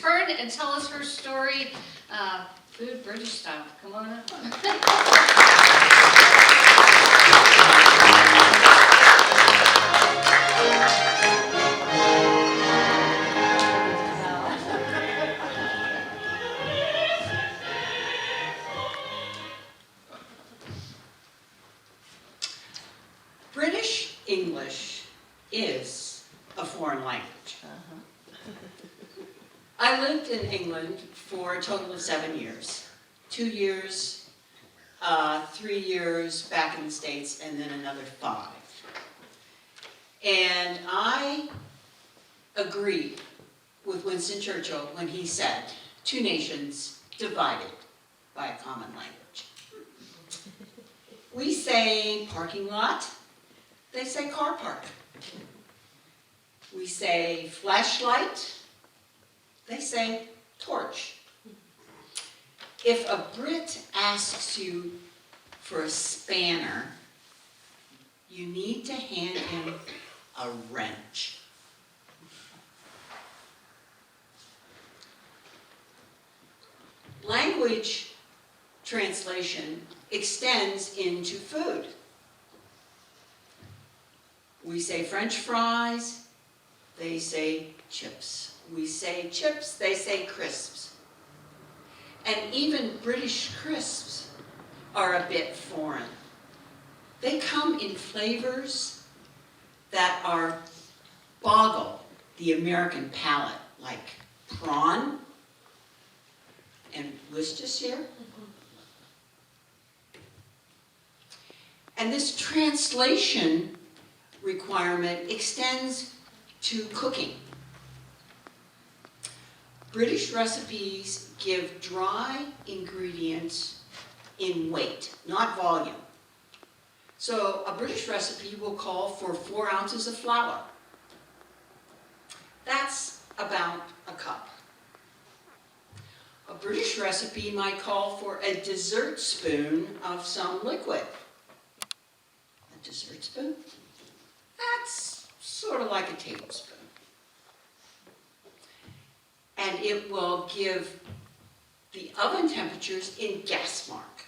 return and tell us her story, food British style. Come on up. British English is a foreign language. I lived in England for a total of 7 years. 2 years, 3 years back in the States, and then another 5. And I agree with Winston Churchill when he said, 2 nations divided by a common language. We say parking lot, they say car park. We say flashlight, they say torch. If a Brit asks you for a spanner, you need to hand him a wrench. Language translation extends into food. We say French fries, they say chips. We say chips, they say crisps. And even British crisps are a bit foreign. They come in flavors that are boggle the American palate, like prawn and Worcestershire. And this translation requirement extends to cooking. British recipes give dry ingredients in weight, not volume. So a British recipe will call for 4 ounces of flour. That's about a cup. A British recipe might call for a dessert spoon of some liquid. A dessert spoon? That's sort of like a tablespoon. And it will give the oven temperatures in gas mark.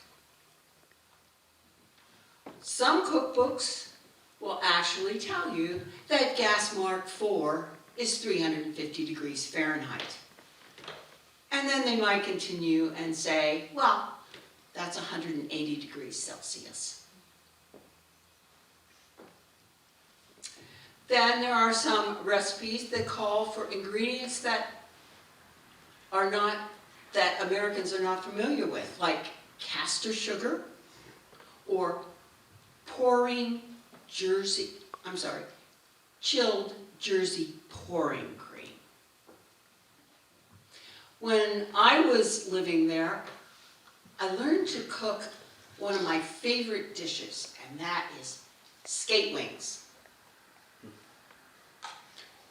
Some cookbooks will actually tell you that gas mark 4 is 350 degrees Fahrenheit. And then they might continue and say, well, that's 180 degrees Celsius. Then there are some recipes that call for ingredients that Americans are not familiar with, like castor sugar or chilled Jersey pouring cream. When I was living there, I learned to cook one of my favorite dishes, and that is skate wings.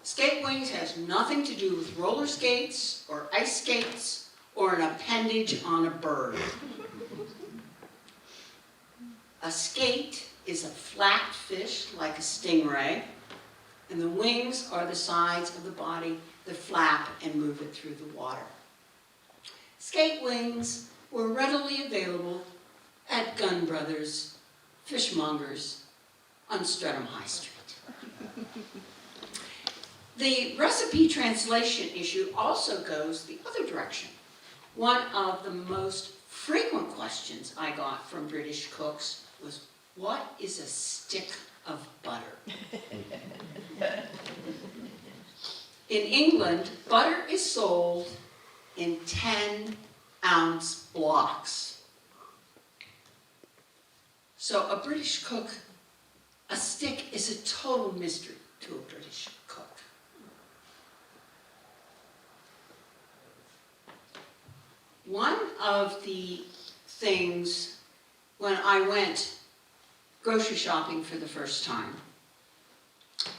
Skate wings has nothing to do with roller skates or ice skates or an appendage on a bird. A skate is a flat fish like a stingray, and the wings are the sides of the body that flap and move it through the water. Skate wings were readily available at Gun Brothers Fishmongers on Streatham High Street. The recipe translation issue also goes the other direction. One of the most frequent questions I got from British cooks was, what is a stick of butter? In England, butter is sold in 10-ounce blocks. So a British cook, a stick is a total mystery to a British cook. One of the things when I went grocery shopping for the first time,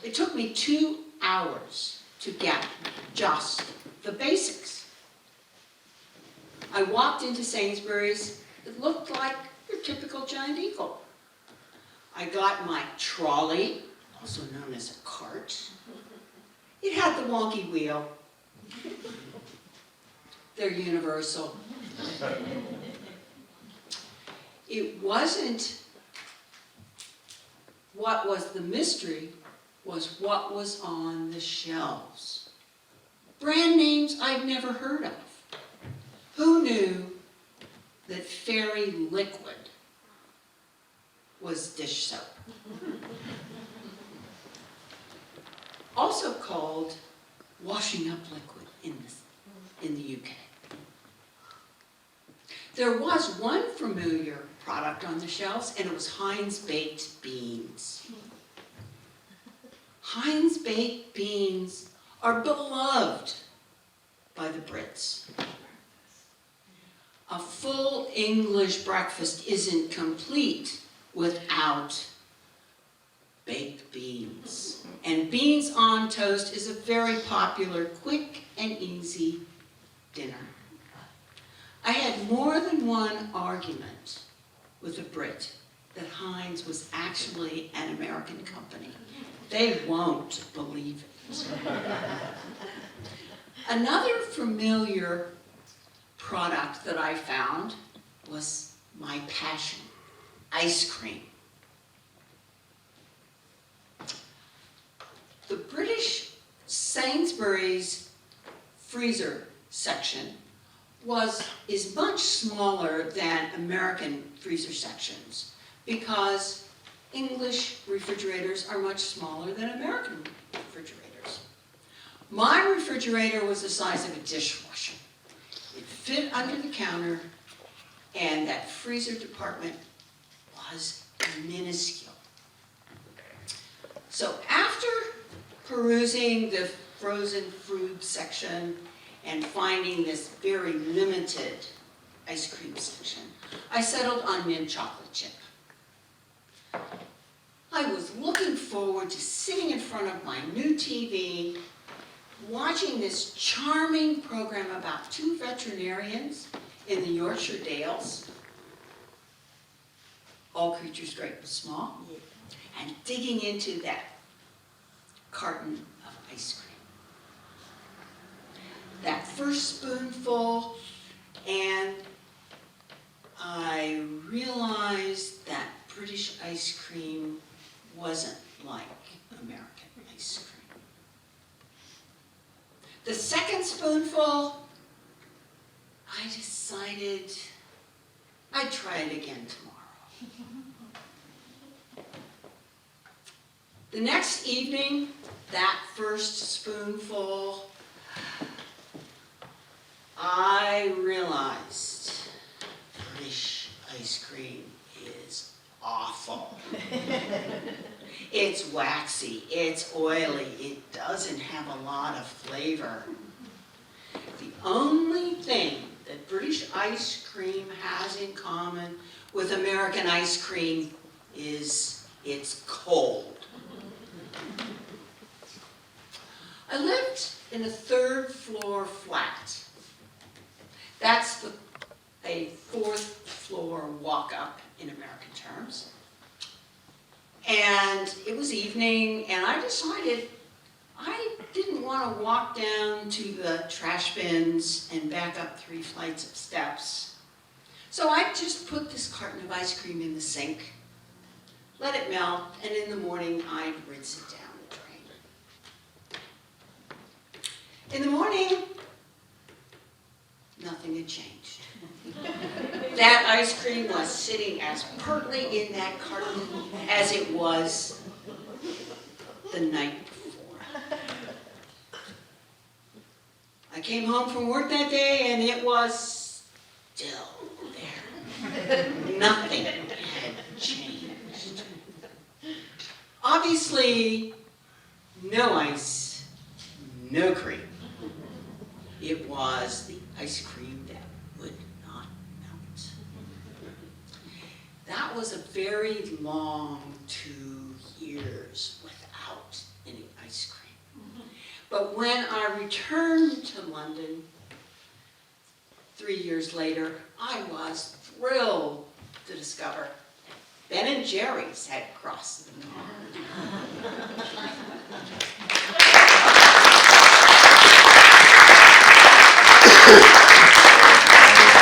it took me 2 hours to get just the basics. I walked into Sainsbury's. It looked like your typical giant eagle. I got my trolley, also known as a cart. It had the wonky wheel. they're universal. It wasn't what was the mystery, was what was on the shelves. Brand names I'd never heard of. Who knew that Fairy Liquid was dish soap? Also called washing up liquid in the UK. There was one familiar product on the shelves, and it was Heinz baked beans. Heinz baked beans are beloved by the Brits. A full English breakfast isn't complete without baked beans. And beans on toast is a very popular, quick and easy dinner. I had more than one argument with a Brit that Heinz was actually an American company. They won't believe it. Another familiar product that I found was my passion, ice cream. The British Sainsbury's freezer section is much smaller than American freezer sections because English refrigerators are much smaller than American refrigerators. My refrigerator was the size of a dishwasher. It fit under the counter, and that freezer department was minuscule. So after perusing the frozen food section and finding this very limited ice cream section, I settled on mint chocolate chip. I was looking forward to sitting in front of my new TV, watching this charming program about two veterinarians in the Yorkshire Dales, all creatures great and small, and digging into that carton of ice cream. That first spoonful, and I realized that British ice cream wasn't like American ice cream. The second spoonful, I decided I'd try it again tomorrow. The next evening, that first spoonful, I realized British ice cream is awful. It's waxy, it's oily, it doesn't have a lot of flavor. The only thing that British ice cream has in common with American ice cream is it's cold. I lived in a third-floor flat. That's a fourth-floor walk-up in American terms. And it was evening, and I decided I didn't want to walk down to the trash bins and back up 3 flights of steps. So I just put this carton of ice cream in the sink, let it melt, and in the morning I'd rinse it down the drain. In the morning, nothing had changed. That ice cream was sitting as pertly in that carton as it was the night before. I came home from work that day and it was still there. Nothing had changed. Obviously, no ice, no cream. It was the ice cream that would not melt. That was a very long 2 years without any ice cream. But when I returned to London 3 years later, I was thrilled to discover Ben & Jerry's had crossed the pond.